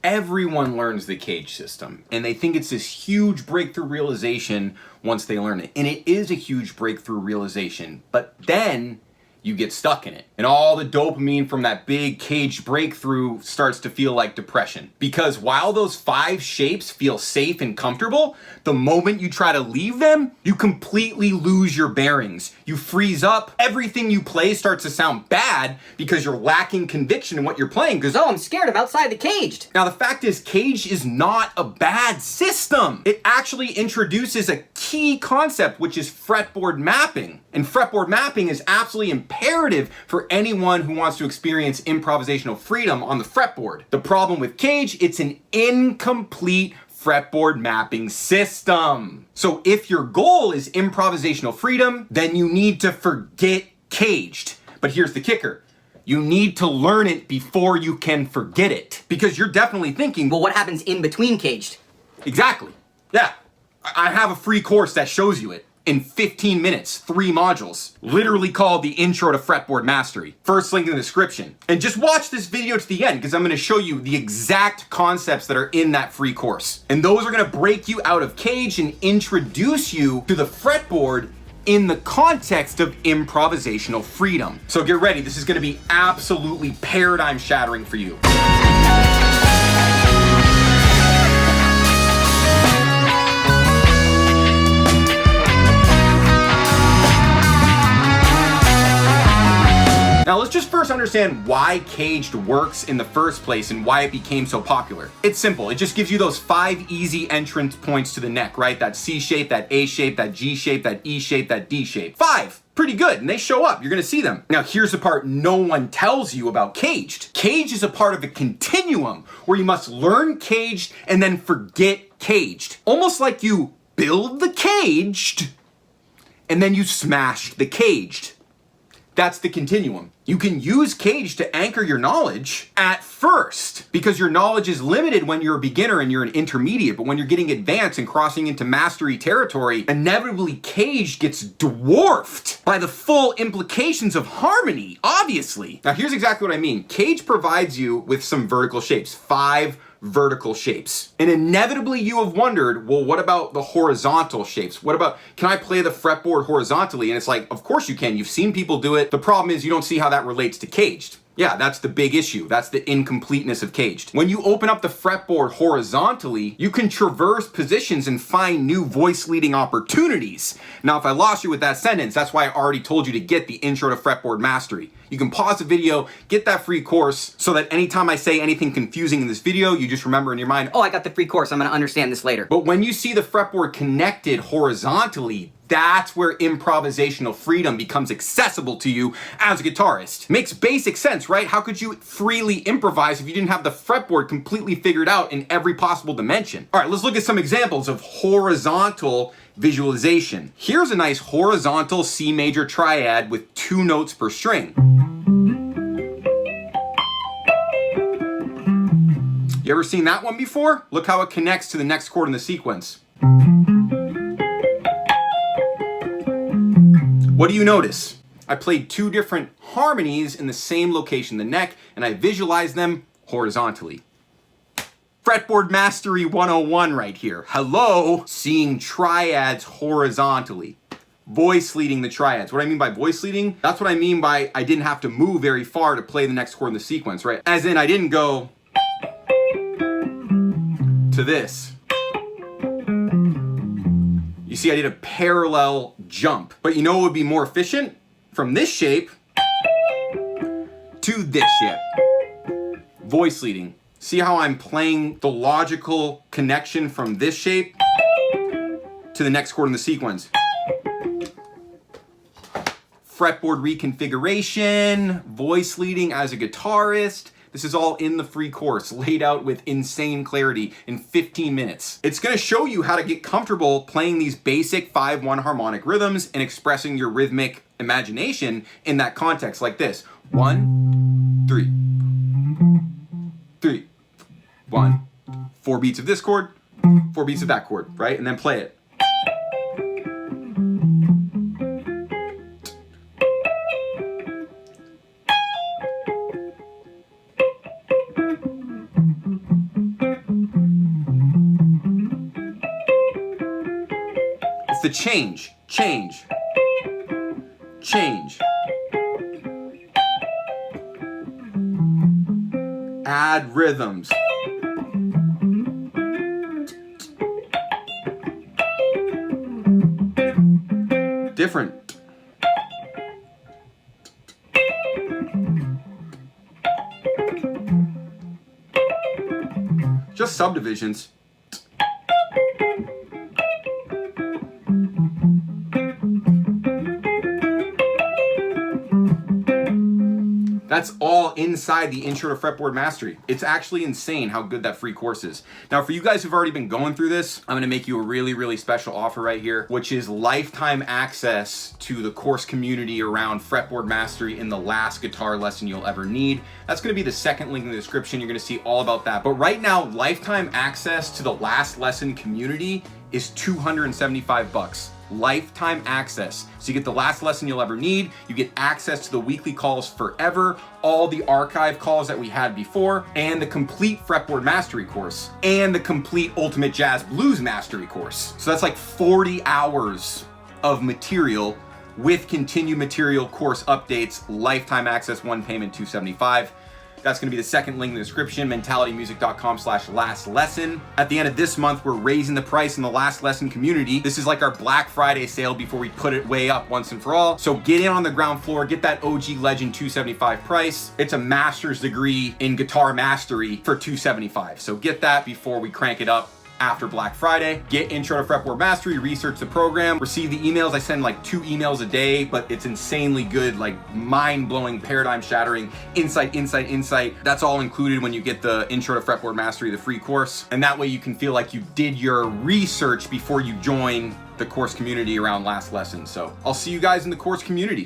Everyone learns the CAGED system, and they think it's this huge breakthrough realization once they learn it. And it is a huge breakthrough realization, but then you get stuck in it. And all the dopamine from that big CAGED breakthrough starts to feel like depression. Because while those 5 shapes feel safe and comfortable, the moment you try to leave them, you completely lose your bearings. You freeze up, everything you play starts to sound bad because you're lacking conviction in what you're playing. Because, oh, I'm scared of outside the CAGED. Now the fact is, CAGED is not a bad system. It actually introduces a key concept, which is fretboard mapping. And fretboard mapping is absolutely imperative for anyone who wants to experience improvisational freedom on the fretboard. The problem with CAGED, it's an incomplete fretboard mapping system. So if your goal is improvisational freedom, then you need to forget CAGED. But here's the kicker. You need to learn it before you can forget it. Because you're definitely thinking, well, what happens in between CAGED? Exactly. Yeah. I have a free course that shows you it. In 15 minutes, 3 modules, literally called the Intro to Fretboard Mastery. First link in the description. And just watch this video to the end because I'm gonna show you the exact concepts that are in that free course. And those are gonna break you out of CAGED and introduce you to the fretboard in the context of improvisational freedom. So get ready, this is gonna be absolutely paradigm shattering for you. Now let's just first understand why CAGED works in the first place and why it became so popular. It's simple, it just gives you those 5 easy entrance points to the neck, right? That C shape, that A shape, that G shape, that E shape, that D shape. 5, pretty good, and they show up, you're gonna see them. Now here's the part no one tells you about CAGED. CAGED is a part of a continuum where you must learn CAGED and then forget CAGED. Almost like you build the CAGED and then you smash the CAGED. That's the continuum. You can use CAGED to anchor your knowledge at first because your knowledge is limited when you're a beginner and you're an intermediate, but when you're getting advanced and crossing into mastery territory, inevitably CAGED gets dwarfed by the full implications of harmony, obviously. Now here's exactly what I mean. CAGED provides you with some vertical shapes, 5 vertical shapes. And inevitably you have wondered, well, what about the horizontal shapes? What about, can I play the fretboard horizontally? And it's like, of course you can. You've seen people do it. The problem is you don't see how that relates to CAGED. Yeah, that's the big issue. That's the incompleteness of CAGED. When you open up the fretboard horizontally, you can traverse positions and find new voice leading opportunities. Now, if I lost you with that sentence, that's why I already told you to get the Intro to Fretboard Mastery. You can pause the video, get that free course, so that anytime I say anything confusing in this video, you just remember in your mind, oh, I got the free course, I'm gonna understand this later. But when you see the fretboard connected horizontally, that's where improvisational freedom becomes accessible to you as a guitarist. Makes basic sense, right? How could you freely improvise if you didn't have the fretboard completely figured out in every possible dimension? All right, let's look at some examples of horizontal visualization. Here's a nice horizontal C major triad with 2 notes per string. You ever seen that one before? Look how it connects to the next chord in the sequence. What do you notice? I played 2 different harmonies in the same location, the neck, and I visualized them horizontally. Fretboard Mastery 101 right here. Hello, seeing triads horizontally. Voice leading the triads. What I mean by voice leading? That's what I mean by I didn't have to move very far to play the next chord in the sequence, right? As in I didn't go to this. You see, I did a parallel jump. But you know what would be more efficient? From this shape to this shape. Voice leading. See how I'm playing the logical connection from this shape to the next chord in the sequence. Fretboard reconfiguration, voice leading as a guitarist. This is all in the free course, laid out with insane clarity in 15 minutes. It's gonna show you how to get comfortable playing these basic 5/1 harmonic rhythms and expressing your rhythmic imagination in that context like this. 1, 3, 3, 1. 4 beats of this chord, 4 beats of that chord, right? And then play it. the change. Change. Change. Add rhythms. Different. Just subdivisions. That's all inside the Intro to Fretboard Mastery. It's actually insane how good that free course is. Now, for you guys who've already been going through this, I'm gonna make you a really, really special offer right here, which is lifetime access to the course community around Fretboard Mastery in the last guitar lesson you'll ever need. That's gonna be the second link in the description. You're gonna see all about that. But right now, lifetime access to the last lesson community is $275. Lifetime access. So you get the last lesson you'll ever need, you get access to the weekly calls forever, all the archive calls that we had before, and the complete Fretboard Mastery course, and the complete Ultimate Jazz Blues Mastery course. So that's like 40 hours of material with Continuum material, course updates, lifetime access, one payment, $275. That's gonna be the second link in the description, mentalitymusic.com/last lesson. At the end of this month, we're raising the price in the last lesson community. This is like our Black Friday sale before we put it way up once and for all. So get in on the ground floor, get that OG Legend $275 price. It's a master's degree in guitar mastery for $275. So get that before we crank it up after Black Friday. Get Intro to Fretboard Mastery, research the program, receive the emails. I send like 2 emails a day, but it's insanely good, like mind-blowing, paradigm-shattering, insight. That's all included when you get the Intro to Fretboard Mastery, the free course. And that way you can feel like you did your research before you join the course community around last lesson. So I'll see you guys in the course community.